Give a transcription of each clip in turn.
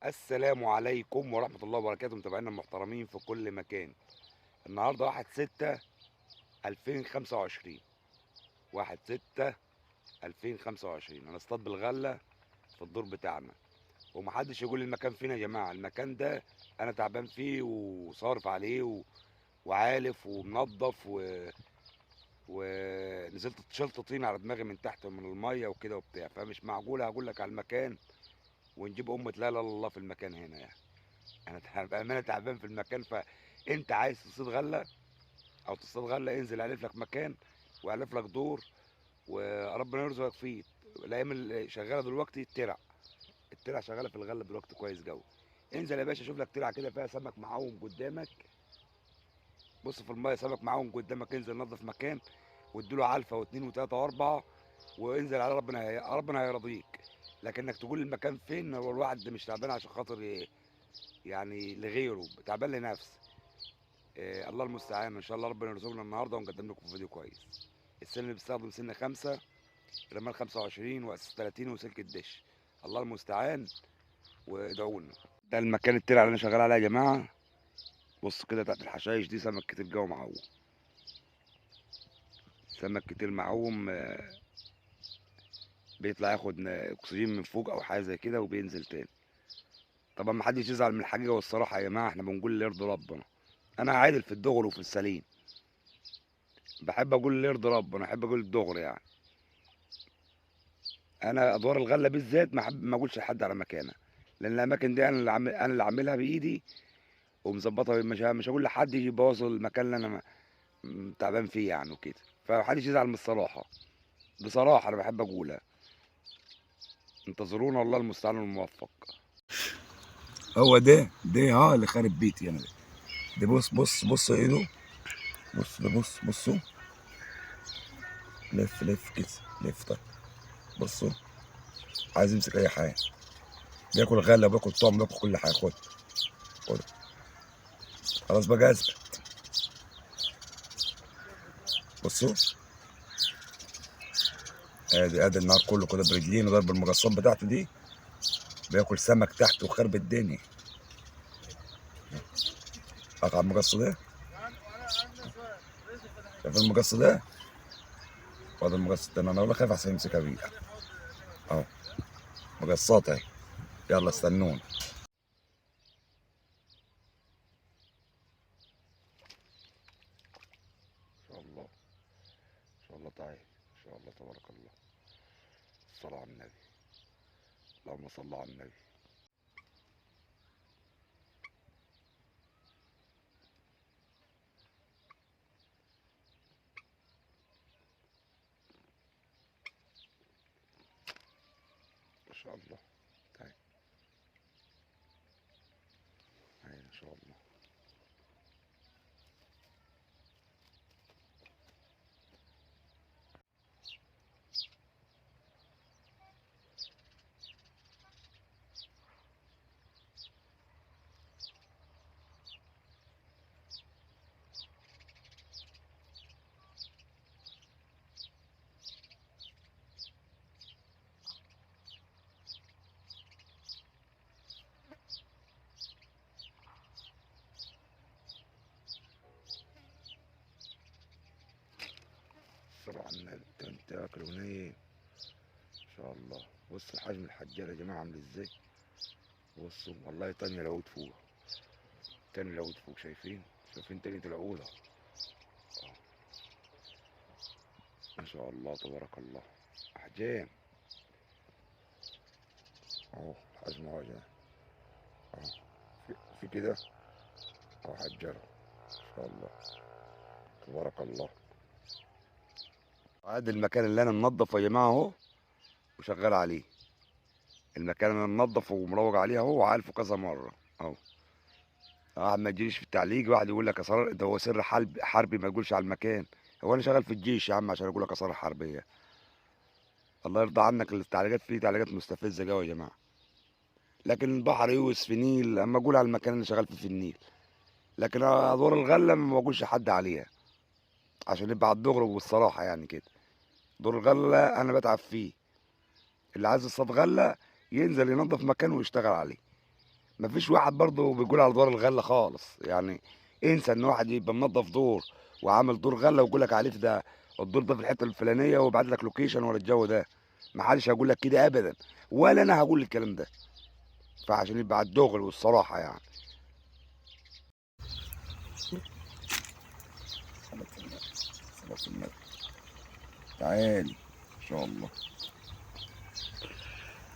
السلام عليكم ورحمة الله وبركاته، متابعينا المحترمين في كل مكان. النهارده 1/6/2025، 1/6/2025 هنصطاد بالغلة في الدور بتاعنا، ومحدش يقول لي المكان فين يا جماعة. المكان ده أنا تعبان فيه وصارف عليه وعالف ومنظف ونزلت شلت طين على دماغي من تحت من المية وكده وبتاع، فمش معقولة هقول لك على المكان ونجيب أمة لا لا الله في المكان هنا يعني. انا بامانه تعبان في المكان، فانت عايز تصيد غله او تصطاد غله انزل الف لك مكان والف لك دور وربنا يرزقك فيه. الايام اللي شغاله دلوقتي الترع شغاله في الغله دلوقتي كويس جو. انزل يا باشا شوف لك ترعه كده فيها سمك معوم قدامك، بص في الميه سمك معوم قدامك، انزل نظف مكان واديله علفه واثنين وثلاثه واربعه وانزل على ربنا هيرضيك. لكنك تقول المكان فين، هو الواحد مش تعبان عشان خاطر يعني لغيره، تعبان لنفسه. الله المستعان، ان شاء الله ربنا يرزقنا النهارده ونقدم لكم فيديو كويس. السن اللي بيستخدم سن 5، رمال 25 واساس 30 وسلك الدش. الله المستعان وادعوا لنا. ده المكان الترع اللي انا شغال عليه يا جماعه. بص كده تحت الحشايش دي سمك كتير جو معوم، سمك كتير معوم. بيطلع ياخد اكسجين من فوق او حاجه زي كده وبينزل تاني. طبعا ما حدش يزعل من الحقيقه والصراحه يا جماعه، احنا بنقول اللي يرضي ربنا. انا عادل في الدغري وفي السليم، بحب اقول اللي يرضي ربنا، احب اقول الدغري يعني. انا ادوار الغله بالذات ما اقولش لحد على مكانها، لان الاماكن دي انا اللي عاملها بايدي ومظبطها. مش هقول لحد يجي يبوظ المكان اللي انا تعبان فيه يعني وكده. فمحدش يزعل من الصراحه، بصراحه انا بحب اقولها. انتظرونا والله المستعان الموفق. هو ده اللي خارب بيتي انا ده بص ايده. بص ده بصوا لف كده، لف طيب. بصوا عايز يمسك اي حاجه، بياكل غله وبياكل طعم بياكل كل حاجه. خد خلاص بقى اثبت. بصوا ادي النهار كله كده برجلين وضرب المقصات بتاعته دي، بياكل سمك تحت وخرب الدنيا. قطع المقص ده، شايف المقص ده؟ وهذا المقص التاني انا والله خايف احسن يمسكها بيه اهو. مقصات اهي، يلا استنوني ان شاء الله. ان شاء الله تعالى، ان شاء الله تبارك الله. الصلاة على النبي، اللهم صل على النبي. ان شاء الله تعالى، تعالى ان شاء الله. الصلاة على النبي. انت واكل ونايم ان شاء الله. بص حجم الحجاله يا جماعه عامل ازاي. بصوا والله تاني العود فوق، تاني العود فوق، شايفين تاني العود اهو. ما شاء الله تبارك الله. احجام اهو، حجم اهو يا جماعه اهو. في كده اهو حجره ان شاء الله تبارك الله. ادي المكان اللي انا منضفه يا جماعه اهو وشغال عليه. المكان اللي انا منضفه ومروج عليه اهو وعارفه كذا مره اهو. واحد ما يجيش في التعليق واحد يقول لك اسرار، ده هو سر حربي ما يقولش على المكان. هو انا شغال في الجيش يا عم عشان اقول لك اسرار حربيه؟ الله يرضى عنك. التعليقات فيه تعليقات مستفزه قوي يا جماعه. لكن البحر يوس في نيل اما اقول على المكان اللي شغال فيه في النيل. لكن ادوار الغله ما بقولش حد عليها عشان يبقى على الدغري والصراحه يعني كده. دور الغله انا بتعب فيه. اللي عايز يصطاد غله ينزل ينظف مكانه ويشتغل عليه. مفيش واحد برضه بيقول على دور الغله خالص يعني. انسى ان واحد يبقى منظف دور وعامل دور غله ويقول لك عليه ده الدور ده في الحته الفلانيه ويبعت لك لوكيشن ولا الجو ده. محدش هيقول لك كده ابدا، ولا انا هقول الكلام ده. فعشان يبقى على الدغري والصراحه يعني. صلاة النبي، صلاة النبي. تعالي ان شاء الله.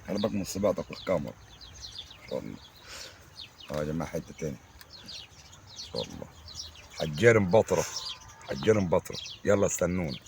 خلي بالك من صباعتك القمر ان شاء الله. اه يا جماعه حته تاني ان شاء الله. حجار بطره، حجار بطره. يلا استنوني.